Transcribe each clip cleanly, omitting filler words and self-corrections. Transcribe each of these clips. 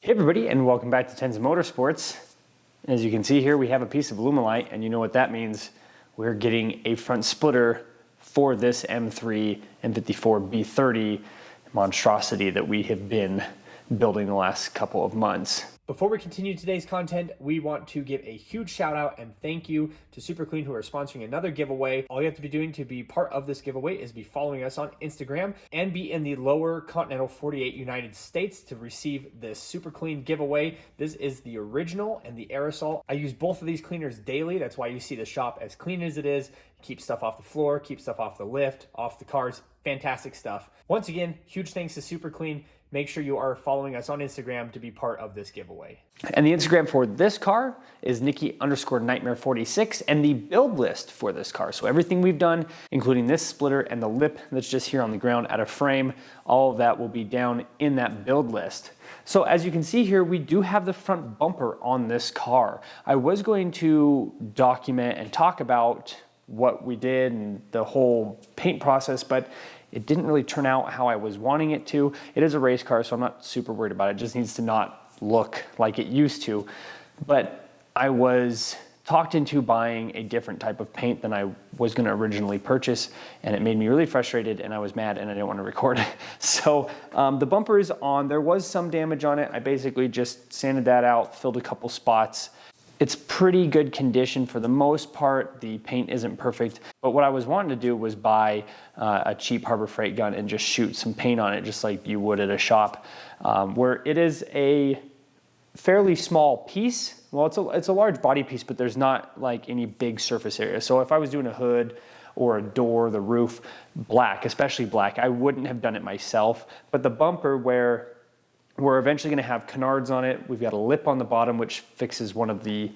Hey everybody, and welcome back to Tenza Motorsports. As you can see here, we have a piece of Alumalite, and you know what that means. We're getting a front splitter for this M3 M54 B30 monstrosity that we have been building the last couple of months. Before we continue today's content, we want to give a huge shout out and thank you to Super Clean who are sponsoring another giveaway. All you have to be doing to be part of this giveaway is be following us on Instagram and be in the lower continental 48 United States to receive this Super Clean giveaway. This is the original and the aerosol. I use both of these cleaners daily. That's why you see the shop as clean as it is. Keep stuff off the floor, keep stuff off the lift, off the cars. Fantastic stuff. Once again, huge thanks to Super Clean. Make sure you are following us on Instagram to be part of this giveaway. And the Instagram for this car is Nikki_Nightmare46 and the build list for this car. So everything we've done, including this splitter and the lip that's just here on the ground at a frame, all of that will be down in that build list. So as you can see here, we do have the front bumper on this car. I was going to document and talk about what we did and the whole paint process, but it didn't really turn out how I was wanting it to. It is a race car, so I'm not super worried about it. It just needs to not look like it used to. But I was talked into buying a different type of paint than I was gonna originally purchase, and it made me really frustrated, and I was mad, and I didn't want to record it. So the bumper is on. There was some damage on it. I basically just sanded that out, filled a couple spots. It's pretty good condition for the most part. The paint isn't perfect, but what I was wanting to do was buy a cheap Harbor Freight gun and just shoot some paint on it just like you would at a shop, where it is a fairly small piece. Well, it's a large body piece, but there's not like any big surface area. So if I was doing a hood or a door, the roof, black, especially black, I wouldn't have done it myself. But the bumper, where we're eventually going to have canards on it. We've got a lip on the bottom, which fixes one of the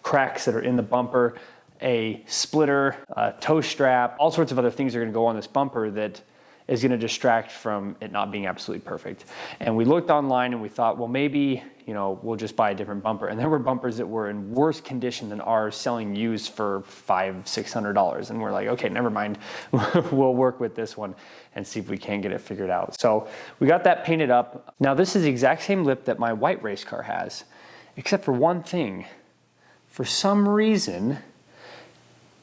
cracks that are in the bumper, a splitter, a toe strap, all sorts of other things are going to go on this bumper that is going to distract from it not being absolutely perfect. And we looked online and we thought, well, maybe, you know, we'll just buy a different bumper. And there were bumpers that were in worse condition than ours, selling used for $500-600. And we're like, okay, never mind. We'll work with this one and see if we can get it figured out. So we got that painted up. Now this is the exact same lip that my white race car has, except for one thing. For some reason,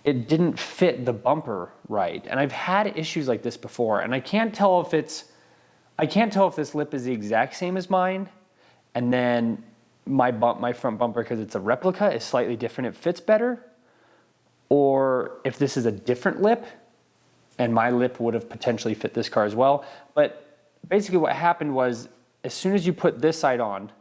it didn't fit the bumper right. And I've had issues like this before, and I can't tell if this lip is the exact same as mine, and then my front bumper, because it's a replica, is slightly different, it fits better, or if this is a different lip, and my lip would have potentially fit this car as well. But basically what happened was, as soon as you put this side on,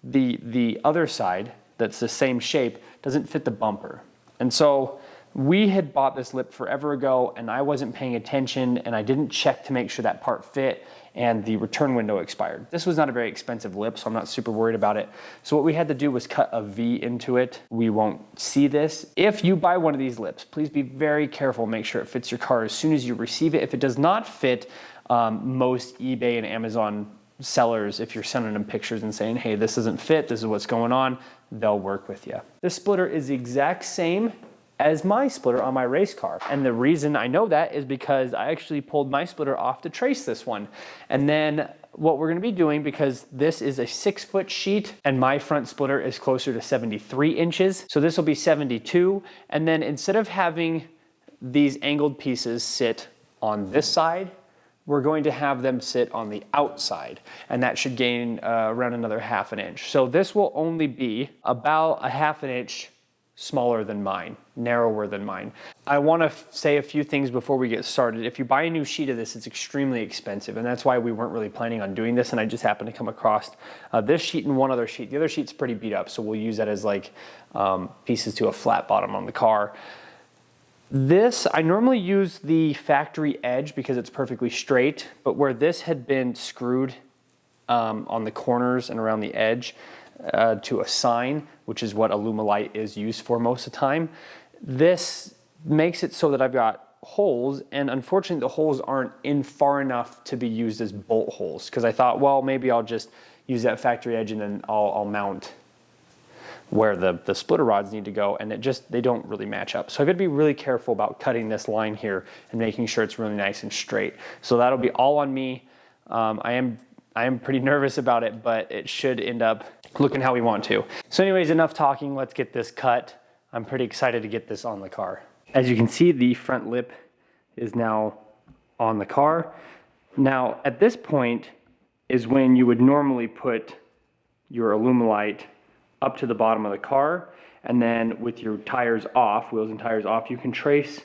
the other side, that's the same shape, doesn't fit the bumper. And so we had bought this lip forever ago, and I wasn't paying attention, and I didn't check to make sure that part fit, and the return window expired. This was not a very expensive lip, so I'm not super worried about it. So what we had to do was cut a V into it. We won't see this. If you buy one of these lips, please be very careful, make sure it fits your car as soon as you receive it. If it does not fit, most eBay and Amazon sellers, if you're sending them pictures and saying, hey, this doesn't fit, this is what's going on, they'll work with you. This splitter is the exact same as my splitter on my race car. And the reason I know that is because I actually pulled my splitter off to trace this one. And then what we're gonna be doing, because this is a 6-foot sheet and my front splitter is closer to 73 inches, so this will be 72. And then instead of having these angled pieces sit on this side, we're going to have them sit on the outside, and that should gain around another 1/2 inch. So this will only be about 1/2 inch smaller than mine, narrower than mine. I want to say a few things before we get started. If you buy a new sheet of this, it's extremely expensive, and that's why we weren't really planning on doing this, and I just happened to come across this sheet and one other sheet. The other sheet's pretty beat up, so we'll use that as like pieces to a flat bottom on the car. This, I normally use the factory edge because it's perfectly straight, but where this had been screwed on the corners and around the edge, to a sign, which is what Alumalite is used for most of the time. This makes it so that I've got holes, and unfortunately the holes aren't in far enough to be used as bolt holes, because I thought, well, maybe I'll just use that factory edge and then I'll mount where the splitter rods need to go, and they don't really match up. So I've got to be really careful about cutting this line here and making sure it's really nice and straight. So that'll be all on me. I am I am pretty nervous about it, but it should end up looking how we want to. So anyways, enough talking, let's get this cut. I'm pretty excited to get this on the car. As you can see, the front lip is now on the car. Now, at this point is when you would normally put your Alumalite up to the bottom of the car, and then with your tires off, wheels and tires off, you can trace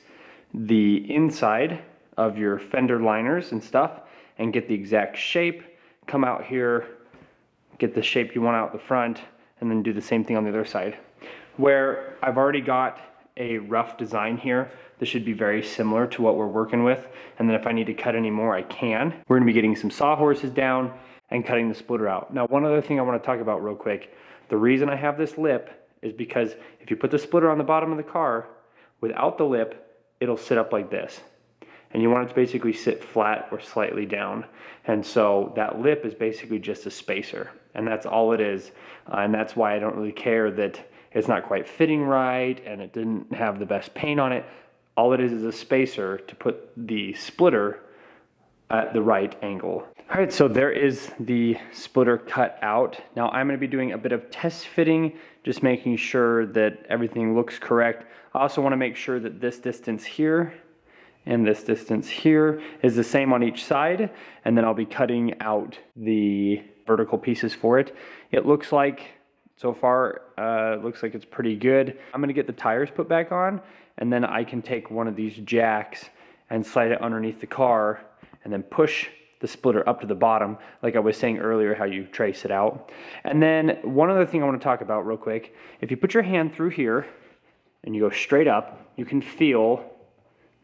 the inside of your fender liners and stuff and get the exact shape, come out here, get the shape you want out the front, and then do the same thing on the other side. Where I've already got a rough design here, this should be very similar to what we're working with, and then if I need to cut any more, I can. We're gonna be getting some sawhorses down and cutting the splitter out. Now, one other thing I wanna talk about real quick, the reason I have this lip is because if you put the splitter on the bottom of the car, without the lip, it'll sit up like this. And you want it to basically sit flat or slightly down. And so that lip is basically just a spacer, and that's all it is. And that's why I don't really care that it's not quite fitting right and it didn't have the best paint on it. All it is a spacer to put the splitter at the right angle. All right, so there is the splitter cut out. Now I'm gonna be doing a bit of test fitting, just making sure that everything looks correct. I also wanna make sure that this distance here and this distance here is the same on each side, and then I'll be cutting out the vertical pieces for it. It looks like, so far, looks like it's pretty good. I'm gonna get the tires put back on, and then I can take one of these jacks and slide it underneath the car, and then push the splitter up to the bottom, like I was saying earlier, how you trace it out. And then one other thing I wanna talk about real quick, if you put your hand through here, and you go straight up, you can feel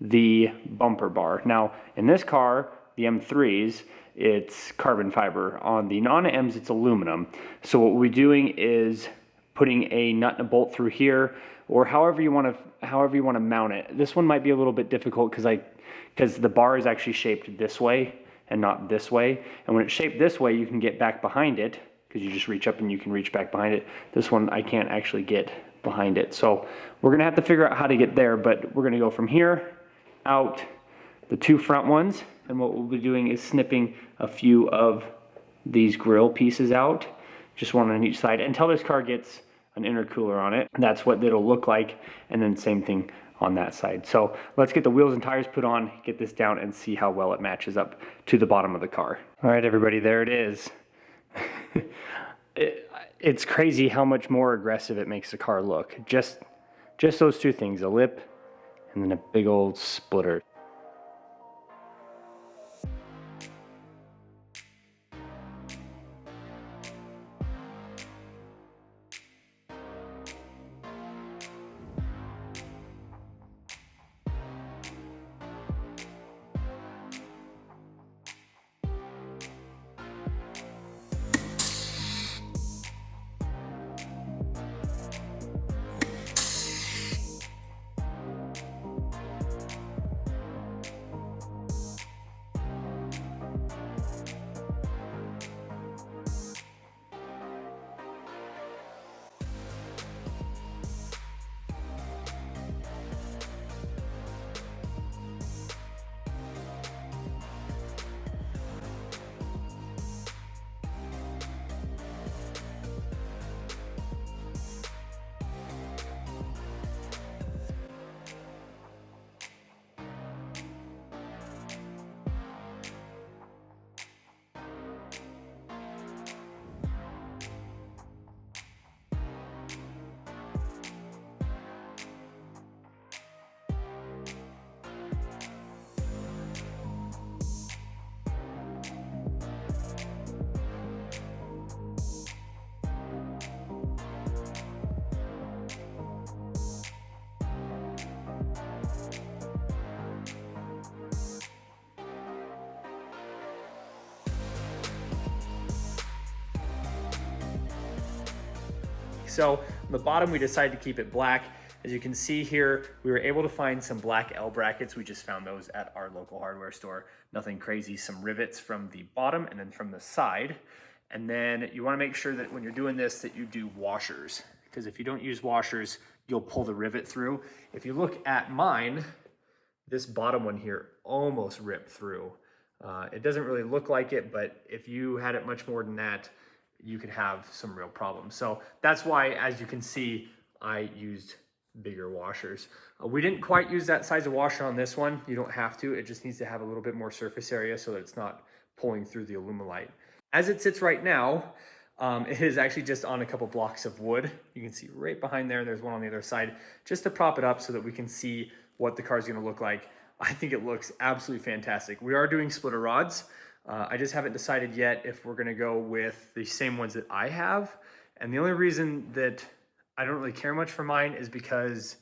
the bumper bar. Now, in this car, the M3s, it's carbon fiber. On the non-Ms, it's aluminum. So what we're doing is putting a nut and a bolt through here, or however you want to mount it. This one might be a little bit difficult because the bar is actually shaped this way and not this way. And when it's shaped this way, you can get back behind it because you just reach up and you can reach back behind it. This one, I can't actually get behind it. So we're gonna have to figure out how to get there, but we're gonna go from here out the two front ones, and what we'll be doing is snipping a few of these grill pieces out, just one on each side, until this car gets an intercooler on it. That's what it'll look like, and then same thing on that side. So let's get the wheels and tires put on, get this down, and see how well it matches up to the bottom of the car. All right, everybody, there it is. It's crazy how much more aggressive it makes the car look. Just those two things, a lip and then a big old splitter. So on the bottom, we decided to keep it black. As you can see here, we were able to find some black L brackets. We just found those at our local hardware store. Nothing crazy, some rivets from the bottom and then from the side. And then you wanna make sure that when you're doing this, that you do washers. Because if you don't use washers, you'll pull the rivet through. If you look at mine, this bottom one here almost ripped through. It doesn't really look like it, but if you had it much more than that, you could have some real problems. So that's why, as you can see, I used bigger washers. We didn't quite use that size of washer on this one. You don't have to. It just needs to have a little bit more surface area so that it's not pulling through the Alumalite. As it sits right now, it is actually just on a couple blocks of wood. You can see right behind there, there's one on the other side, just to prop it up so that we can see what the car is going to look like. I think it looks absolutely fantastic. We are doing splitter rods. I just haven't decided yet if we're going to go with the same ones that I have. And the only reason that I don't really care much for mine is because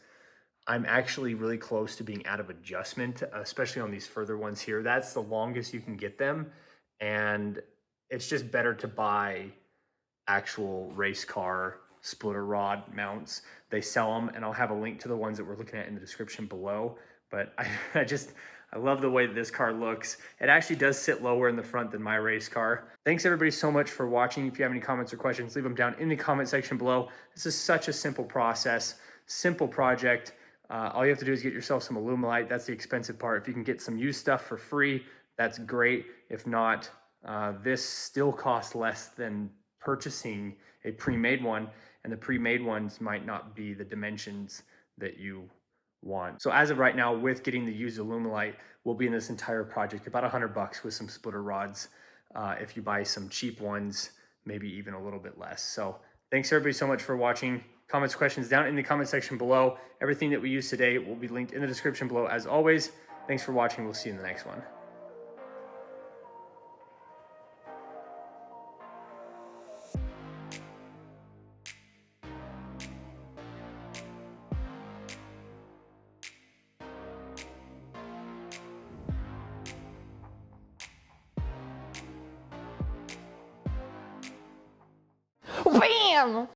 I'm actually really close to being out of adjustment, especially on these further ones here. That's the longest you can get them. And it's just better to buy actual race car splitter rod mounts. They sell them, and I'll have a link to the ones that we're looking at in the description below. But I love the way that this car looks. It actually does sit lower in the front than my race car. Thanks everybody so much for watching. If you have any comments or questions, leave them down in the comment section below. This is such a simple process, simple project. All you have to do is get yourself some Alumalite. That's the expensive part. If you can get some used stuff for free, that's great. If not, this still costs less than purchasing a pre-made one, and the pre-made ones might not be the dimensions that you want. So as of right now, with getting the used Alumalite, we'll be in this entire project about $100 with some splitter rods. If you buy some cheap ones, maybe even a little bit less. So thanks everybody so much for watching. Comments, questions down in the comment section below. Everything that we use today will be linked in the description below as always. Thanks for watching. We'll see you in the next one. Bam!